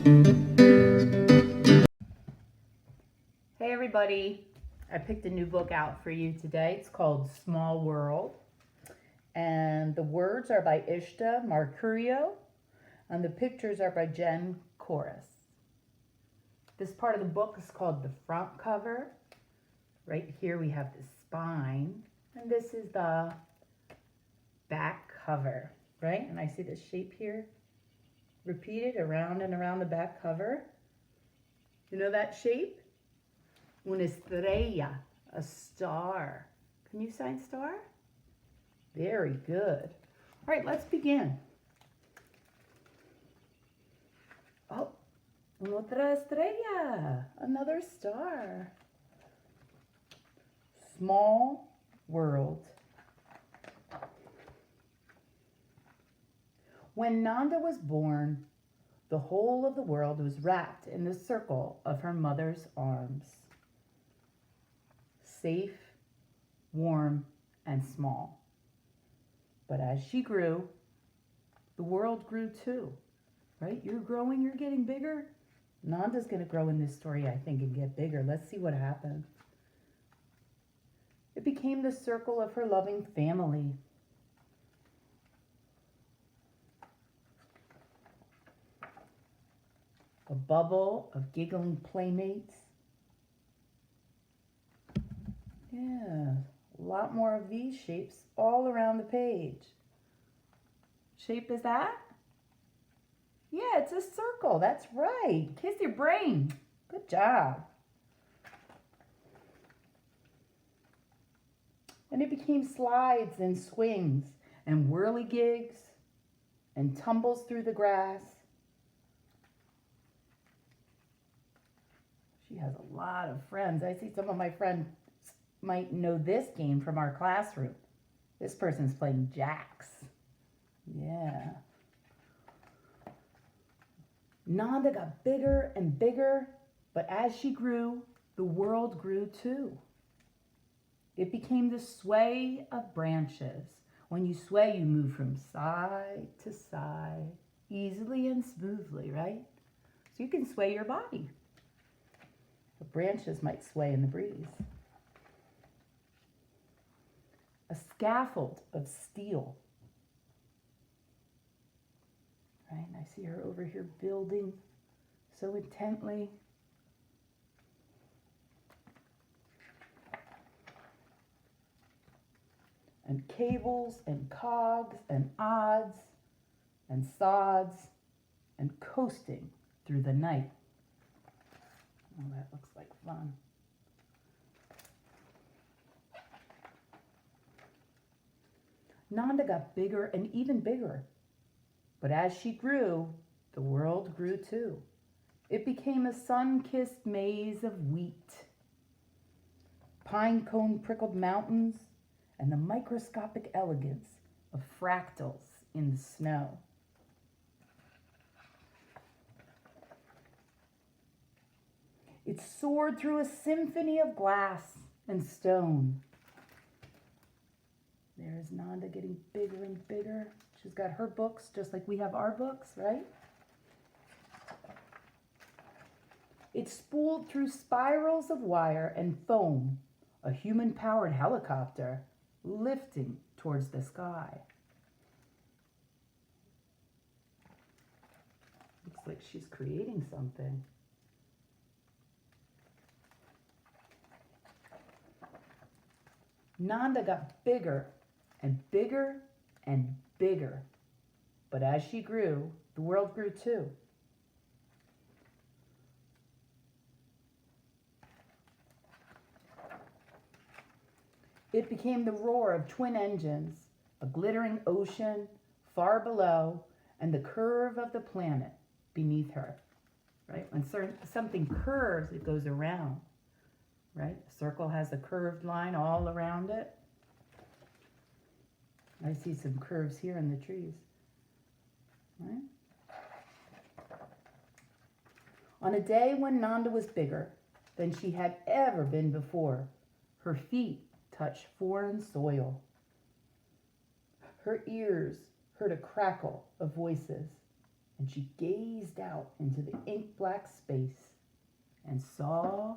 Hey everybody, I picked a new book out for you today. It's called Small World, and the words are by Ishta Marcurio, and the pictures are by Jen Chorus. This part of the book is called the front cover. Right here we have the spine, and this is the back cover, right? And I see the shape here repeated around and around the back cover. You know that shape? Una estrella, a star. Can you sign star? Very good. All right, let's begin. Oh, otra estrella, another star. Small world. When Nanda was born, the whole of the world was wrapped in the circle of her mother's arms. Safe, warm, and small. But as she grew, the world grew too, right? You're growing, you're getting bigger. Nanda's going to grow in this story, I think, and get bigger. Let's see what happens. It became the circle of her loving family. A bubble of giggling playmates. Yeah, a lot more of these shapes all around the page. Shape is that? Yeah, it's a circle. That's right. Kiss your brain. Good job. And it became slides and swings and whirligigs and tumbles through the grass. She has a lot of friends. I see some of my friends might know this game from our classroom. This person's playing jacks. Yeah. Nanda got bigger and bigger, but as she grew, the world grew too. It became the sway of branches. When you sway, you move from side to side, easily and smoothly, right? So you can sway your body. The branches might sway in the breeze. A scaffold of steel. Right, and I see her over here building so intently. And cables and cogs and odds and sods and coasting through the night. Oh, that looks like fun. Nanda got bigger and even bigger. But as she grew, the world grew too. It became a sun-kissed maze of wheat, pine cone prickled mountains, and the microscopic elegance of fractals in the snow. It soared through a symphony of glass and stone. There's Nanda getting bigger and bigger. She's got her books just like we have our books, right? It spooled through spirals of wire and foam, a human-powered helicopter lifting towards the sky. Looks like she's creating something. Nanda got bigger and bigger and bigger. But as she grew, the world grew too. It became the roar of twin engines, a glittering ocean far below, and the curve of the planet beneath her. Right? When something curves, it goes around. Right? A circle has a curved line all around it. I see some curves here in the trees. Right? On a day when Nanda was bigger than she had ever been before, her feet touched foreign soil. Her ears heard a crackle of voices, and she gazed out into the ink-black space and saw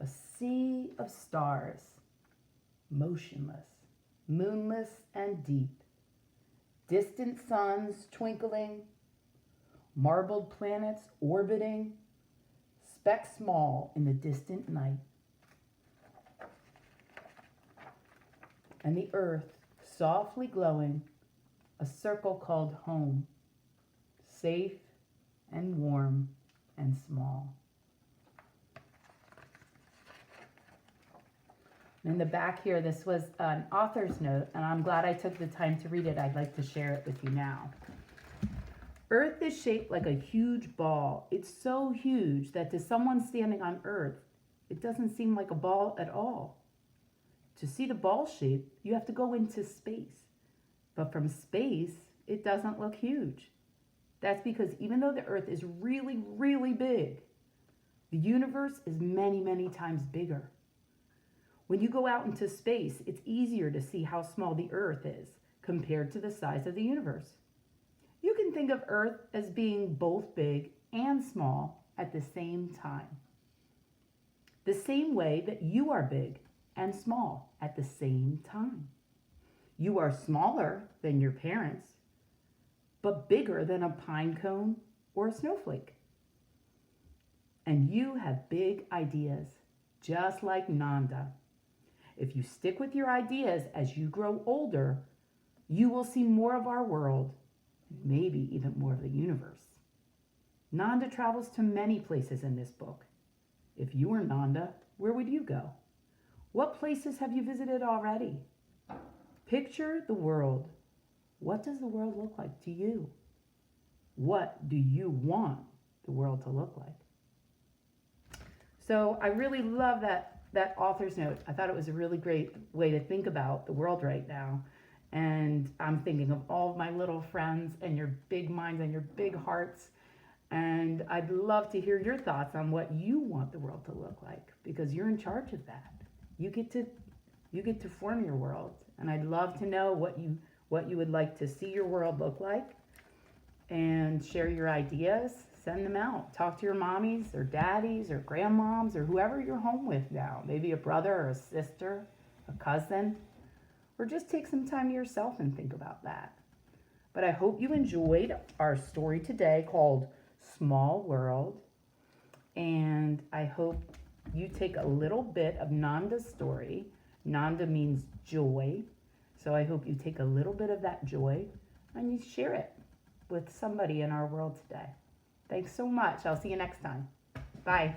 a sea of stars, motionless, moonless, and deep. Distant suns twinkling, marbled planets orbiting, specks small in the distant night. And the earth softly glowing, a circle called home, safe and warm and small. In the back here, this was an author's note, and I'm glad I took the time to read it. I'd like to share it with you now. Earth is shaped like a huge ball. It's so huge that to someone standing on Earth, it doesn't seem like a ball at all. To see the ball shape, you have to go into space. But from space, it doesn't look huge. That's because even though the Earth is really, really big, the universe is many, many times bigger. When you go out into space, it's easier to see how small the Earth is compared to the size of the universe. You can think of Earth as being both big and small at the same time. The same way that you are big and small at the same time. You are smaller than your parents, but bigger than a pine cone or a snowflake. And you have big ideas, just like Nanda. If you stick with your ideas as you grow older, you will see more of our world, maybe even more of the universe. Nanda travels to many places in this book. If you were Nanda, where would you go? What places have you visited already? Picture the world. What does the world look like to you? What do you want the world to look like? So I really love that author's note. I thought it was a really great way to think about the world right now. And I'm thinking of all of my little friends and your big minds and your big hearts. And I'd love to hear your thoughts on what you want the world to look like, because you're in charge of that. You get to form your world. And I'd love to know what you would like to see your world look like, and share your ideas. Send them out. Talk to your mommies or daddies or grandmoms or whoever you're home with now. Maybe a brother or a sister, a cousin, or just take some time to yourself and think about that. But I hope you enjoyed our story today called Small World. And I hope you take a little bit of Nanda's story. Nanda means joy. So I hope you take a little bit of that joy and you share it with somebody in our world today. Thanks so much. I'll see you next time. Bye.